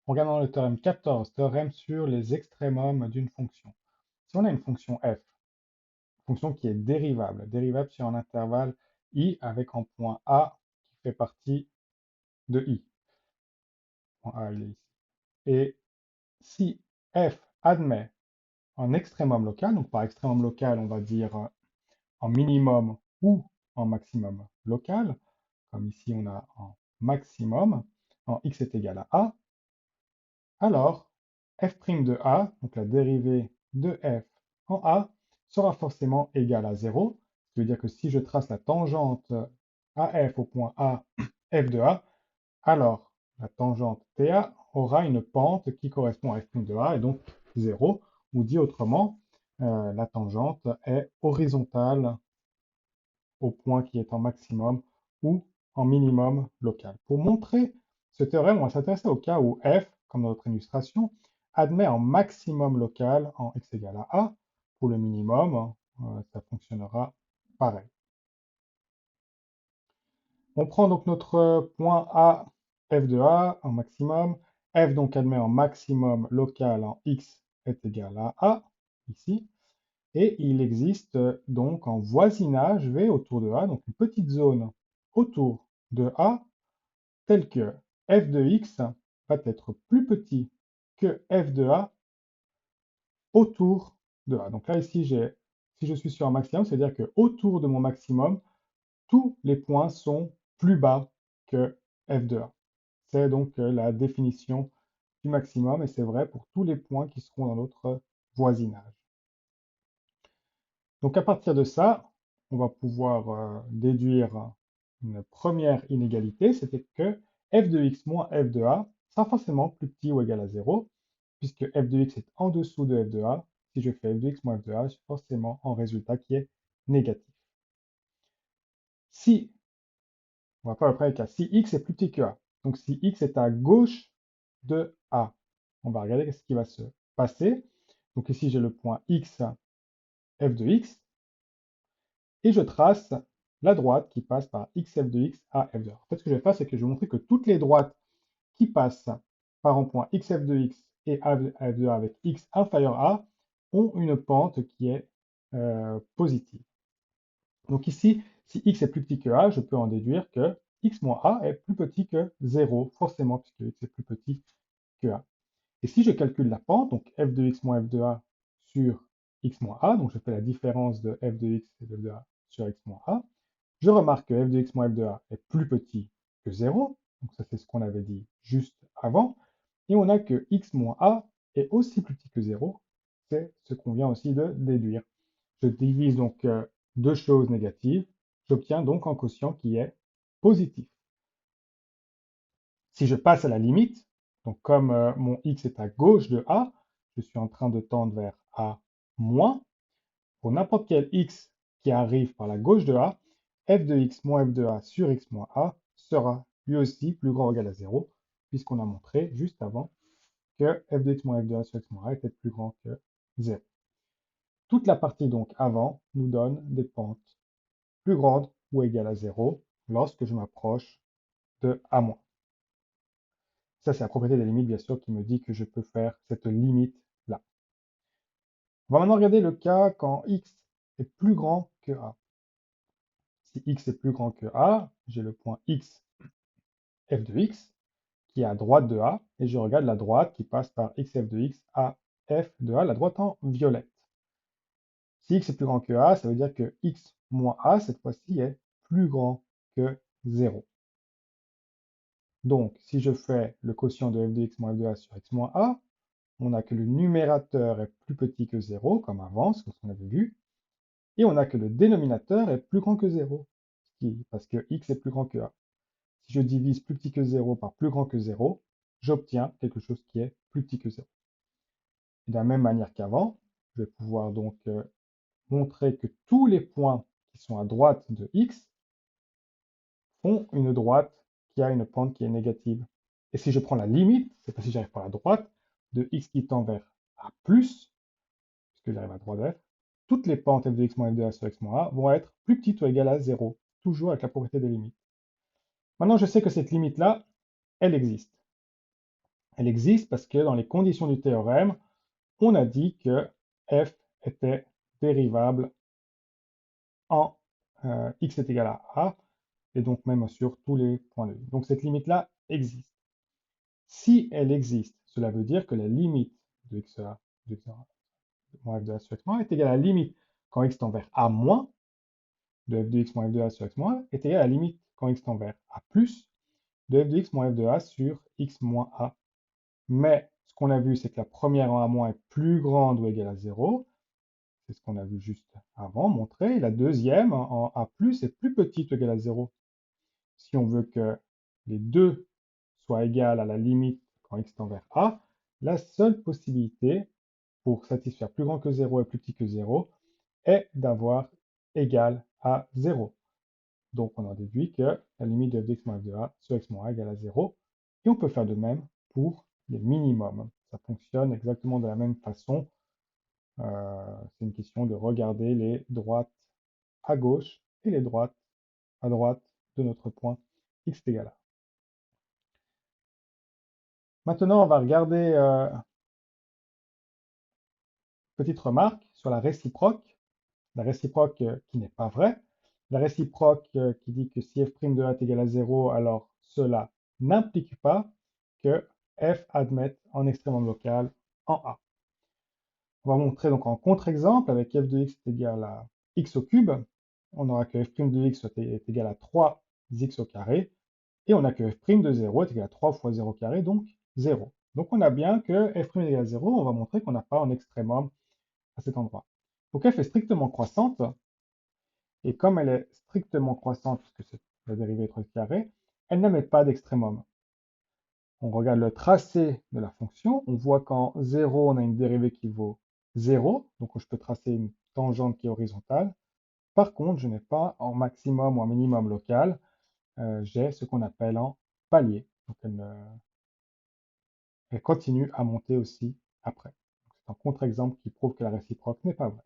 On regarde dans le théorème 14, théorème sur les extrémums d'une fonction. Si on a une fonction f, fonction qui est dérivable, dérivable sur un intervalle i avec en point A qui fait partie de i. Point A, il est ici. Et si f admet un extrémum local, donc par extrémum local, on va dire en minimum ou en maximum local, comme ici on a en maximum, en x est égal à a, alors f' de a, donc la dérivée de f en a, sera forcément égale à 0. Ce qui veut dire que si je trace la tangente AF au point A, f de a, alors la tangente TA aura une pente qui correspond à f' de a, et donc 0, ou dit autrement, la tangente est horizontale au point qui est en maximum ou en minimum local. Pour montrer ce théorème, on va s'intéresser au cas où f, comme dans notre illustration, admet un maximum local en x égale à a. Pour le minimum, ça fonctionnera pareil. On prend donc notre point A, f de a en maximum. F donc admet un maximum local en x est égal à a, ici. Et il existe donc en voisinage V autour de A, donc une petite zone autour de A, telle que f de x va être plus petit que f de A autour de A. Donc là, ici, si je suis sur un maximum, c'est-à-dire que autour de mon maximum, tous les points sont plus bas que f de A. C'est donc la définition du maximum, et c'est vrai pour tous les points qui seront dans notre voisinage. Donc à partir de ça, on va pouvoir déduire une première inégalité, c'était que f de x moins f de a sera forcément plus petit ou égal à 0, puisque f de x est en dessous de f de a. Si je fais f de x moins f de a, j'ai forcément un résultat qui est négatif. Si, on va faire le premier cas, si x est plus petit que a, donc si x est à gauche de a, on va regarder ce qui va se passer. Donc ici, j'ai le point x, f de x, et je trace la droite qui passe par xf de x à f de a. En fait, ce que je vais faire, c'est que je vais montrer que toutes les droites qui passent par un point xf de x et f de a avec x inférieur à a ont une pente qui est positive. Donc ici, si x est plus petit que a, je peux en déduire que x moins a est plus petit que 0, forcément, puisque x est plus petit que a. Et si je calcule la pente, donc f de x moins f de a sur x moins a, donc je fais la différence de f de x et de f de a sur x moins a, je remarque que f de x moins f de a est plus petit que 0, donc ça c'est ce qu'on avait dit juste avant, et on a que x moins a est aussi plus petit que 0, c'est ce qu'on vient aussi de déduire. Je divise donc deux choses négatives, j'obtiens donc un quotient qui est positif. Si je passe à la limite, donc comme mon x est à gauche de a, je suis en train de tendre vers a moins, pour n'importe quel x qui arrive par la gauche de a, f de x moins f de a sur x moins a sera lui aussi plus grand ou égal à 0, puisqu'on a montré juste avant que f de x moins f de a sur x moins a était plus grand que 0. Toute la partie donc avant nous donne des pentes plus grandes ou égales à 0 lorsque je m'approche de a moins. Ça, c'est la propriété des limites, bien sûr, qui me dit que je peux faire cette limite-là. On va maintenant regarder le cas quand x est plus grand que a. Si x est plus grand que a, j'ai le point x, f de x, qui est à droite de a, et je regarde la droite qui passe par xf de x à f de a, la droite en violette. Si x est plus grand que a, ça veut dire que x moins a, cette fois-ci, est plus grand que 0. Donc, si je fais le quotient de f de x moins f de a sur x moins a, on a que le numérateur est plus petit que 0, comme avant, ce qu'on avait vu, et on a que le dénominateur est plus grand que 0, parce que x est plus grand que a. Si je divise plus petit que 0 par plus grand que 0, j'obtiens quelque chose qui est plus petit que 0. Et de la même manière qu'avant, je vais pouvoir donc montrer que tous les points qui sont à droite de x font une droite qui a une pente qui est négative. Et si je prends la limite, cette fois-ci j'arrive par la droite, de x qui tend vers a+, puisque j'arrive à droite de f, toutes les pentes f de x moins f de a sur x moins a vont être plus petites ou égales à 0, toujours avec la propriété des limites. Maintenant, je sais que cette limite-là, elle existe. Elle existe parce que dans les conditions du théorème, on a dit que f était dérivable en x est égal à a, et donc même sur tous les points de vue. Donc cette limite-là existe. Si elle existe, cela veut dire que la limite de x de x moins f de a sur x moins est égale à la limite quand x tend vers a moins de f de x moins f de a sur x moins a est égale à la limite quand x tend vers a plus de f de x moins f de a sur x moins a. Mais ce qu'on a vu, c'est que la première en a moins est plus grande ou égale à 0. C'est ce qu'on a vu juste avant, montré. La deuxième en a plus est plus petite ou égale à 0. Si on veut que les deux soient égales à la limite quand x tend vers a, la seule possibilité pour satisfaire plus grand que 0 et plus petit que 0 est d'avoir égal à 0. Donc on en déduit que la limite de f de x moins f de a sur x moins a égale à 0. Et on peut faire de même pour les minimums. Ça fonctionne exactement de la même façon. C'est une question de regarder les droites à gauche et les droites à droite de notre point x égale a. Maintenant, on va regarder petite remarque sur la réciproque. La réciproque qui n'est pas vraie. La réciproque qui dit que si f' de a est égal à 0, alors cela n'implique pas que f admette en extrémum local en a. On va montrer donc en contre-exemple avec f de x est égal à x au cube. On aura que f' de x est égal à 3x au carré. Et on a que f' de 0 est égal à 3 fois 0 carré, donc 0. Donc on a bien que f' est égal à 0, on va montrer qu'on n'a pas en extrémum à cet endroit. Donc f est strictement croissante, et comme elle est strictement croissante, puisque c'est la dérivée de x carré, elle n'admet pas d'extrémum. On regarde le tracé de la fonction, on voit qu'en 0, on a une dérivée qui vaut 0, donc je peux tracer une tangente qui est horizontale. Par contre, je n'ai pas en maximum ou en minimum local, j'ai ce qu'on appelle en palier. Donc elle continue à monter aussi après. C'est un contre-exemple qui prouve que la réciproque n'est pas vraie.